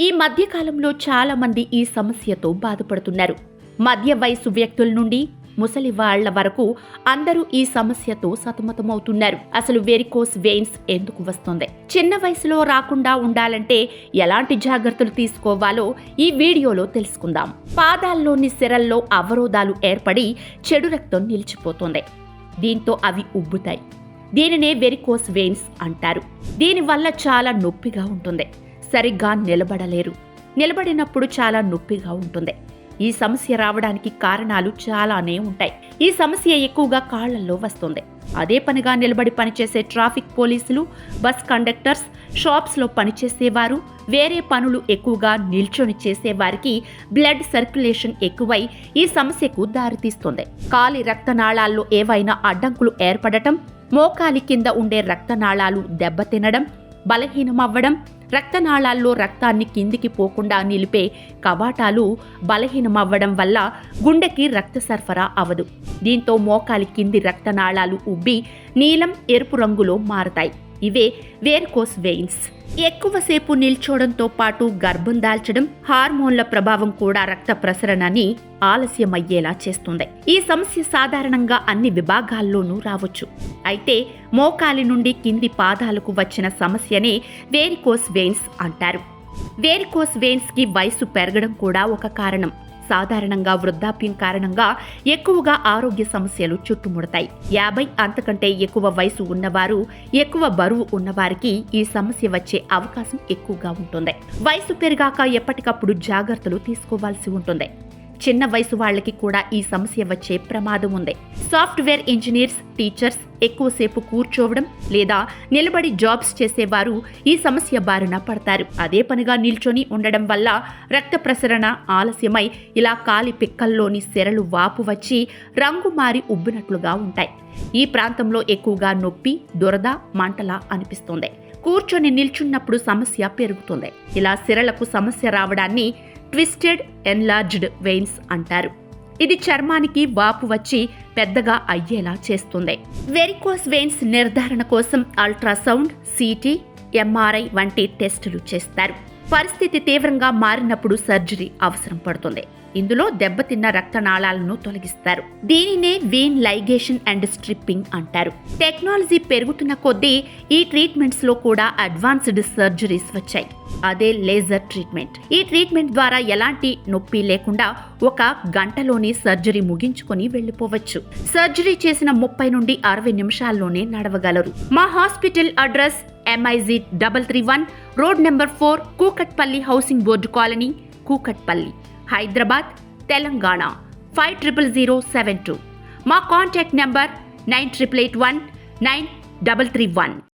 ఈ మధ్య కాలంలో చాలా మంది ఈ సమస్యతో బాధపడుతున్నారు. మధ్య వయసు వ్యక్తుల నుండి ముసలి వాళ్ల వరకు అందరూ ఈ సమస్యతో సతమతమవుతున్నారు. అసలు వెరికోస్ వెయిన్స్ ఎందుకు వస్తుంది? చిన్న వయసులో రాకుండా ఉండాలంటే ఎలాంటి జాగ్రత్తలు తీసుకోవాలో ఈ వీడియోలో తెలుసుకుందాం. పాదాల్లోని సిరల్లో అవరోధాలు ఏర్పడి చెడు రక్తం నిలిచిపోతుంది. దీంతో అవి ఉబ్బుతాయి. దీనినే వెరికోస్ వెయిన్స్ అంటారు. దీనివల్ల చాలా నొప్పిగా ఉంటుంది. సరిగ్గా నిలబడలేరు. నిలబడినప్పుడు చాలా నొప్పిగా ఉంటుంది. ఈ సమస్య రావడానికి కారణాలు చాలానే ఉంటాయి. ఈ సమస్య ఎక్కువగా కాళ్లలో వస్తుంది. అదే పనిగా నిలబడి పనిచేసే ట్రాఫిక్ పోలీసులు, బస్ కండక్టర్స్, షాప్స్లో పనిచేసేవారు, వేరే పనులు ఎక్కువగా నిల్చొని చేసేవారికి బ్లడ్ సర్క్యులేషన్ ఎక్కువై ఈ సమస్యకు దారితీస్తుంది. కాలి రక్తనాళాల్లో ఏవైనా అడ్డంకులు ఏర్పడటం, మోకాలి కింద ఉండే రక్తనాళాలు దెబ్బతినడం, బలహీనమవ్వడం, రక్తనాళాల్లో రక్తాన్ని కిందికి పోకుండా నిలిపే కవాటాలు బలహీనమవ్వడం వల్ల గుండెకి రక్త సరఫరా అవదు. దీంతో మోకాలి కింది రక్తనాళాలు ఉబ్బి నీలం, ఎరుపు రంగులో మారతాయి. ఇవే వెరికోస్ వెయిన్స్. ఎక్కువసేపు నిల్చోవడంతో పాటు గర్భం దాల్చడం, హార్మోన్ల ప్రభావం కూడా రక్త ప్రసరణని ఆలస్యమయ్యేలా చేస్తుంది. ఈ సమస్య సాధారణంగా అన్ని విభాగాల్లోనూ రావచ్చు. అయితే మోకాలి నుండి కింది పాదాలకు వచ్చిన సమస్యనే వెరికోస్ వెయిన్స్ అంటారు. వెరికోస్ వెయిన్స్ కి వయసు పెరగడం కూడా ఒక కారణం. సాధారణంగా వృద్ధాప్యం కారణంగా ఎక్కువగా ఆరోగ్య సమస్యలు చుట్టుముడతాయి. 50 అంతకంటే ఎక్కువ వయసు ఉన్నవారు, ఎక్కువ బరువు ఉన్నవారికి ఈ సమస్య వచ్చే అవకాశం ఎక్కువగా ఉంటుంది. వయసు పెరిగాక ఎప్పటికప్పుడు జాగ్రత్తలు తీసుకోవాల్సి ఉంటుంది. చిన్న వయసు వాళ్ళకి కూడా ఈ సమస్య వచ్చే ప్రమాదం ఉంది. సాఫ్ట్వేర్ ఇంజనీర్స్, టీచర్స్, ఎక్కువసేపు కూర్చోవడం లేదా నిలబడి జాబ్స్ చేసేవారు ఈ సమస్య బారిన పడతారు. అదే పనిగా నిల్చొని ఉండడం వల్ల రక్త ప్రసరణ ఆలస్యమై ఇలా కాలి పిక్కల్లోని సిరలు వాపు వచ్చి రంగు మారి ఉబ్బినట్లుగా ఉంటాయి. ఈ ప్రాంతంలో ఎక్కువగా నొప్పి, దురద, మంటలా అనిపిస్తుంది. కూర్చొని నిల్చున్నప్పుడు సమస్య పెరుగుతుంది. ఇలా సిరలకు సమస్య రావడాన్ని ట్విస్టెడ్ ఎన్లార్జ్డ్ వెయిన్స్ అంటారు. ఇది చర్మానికి వాపు వచ్చి పెద్దగా అయ్యేలా చేస్తుంది. వెరికోస్ వెయిన్స్ నిర్ధారణ కోసం అల్ట్రాసౌండ్, సిటీ, ఎంఆర్ఐ వంటి టెస్టులు చేస్తారు. పరిస్థితి తీవ్రంగా మారినప్పుడు సర్జరీ అవసరం పడుతుంది. ఇందులో దెబ్బతిన్న రక్తనాళాలను తొలగిస్తారు. దీనినే వీన్ లైగేషన్ అండ్ స్ట్రిప్పింగ్ అంటారు. టెక్నాలజీ పెరుగుతున్న కొద్దీ ఈ ట్రీట్మెంట్స్ లో కూడా అడ్వాన్స్డ్ సర్జరీస్ వచ్చాయి. అదే లేజర్ ట్రీట్మెంట్. ఈ ట్రీట్మెంట్ ద్వారా ఎలాంటి నొప్పి లేకుండా 1 గంటలోనే సర్జరీ ముగించుకొని వెళ్లిపోవచ్చు. సర్జరీ చేసిన 30 నుండి 60 నిమిషాల్లోనే నడవగలరు. మా hospital address MIZ 331 road number 4, Kukatpally housing board colony, Kukatpally, Hyderabad, Telangana 500072. మా కాంటాక్ట్ నెంబర్ 9881 9331.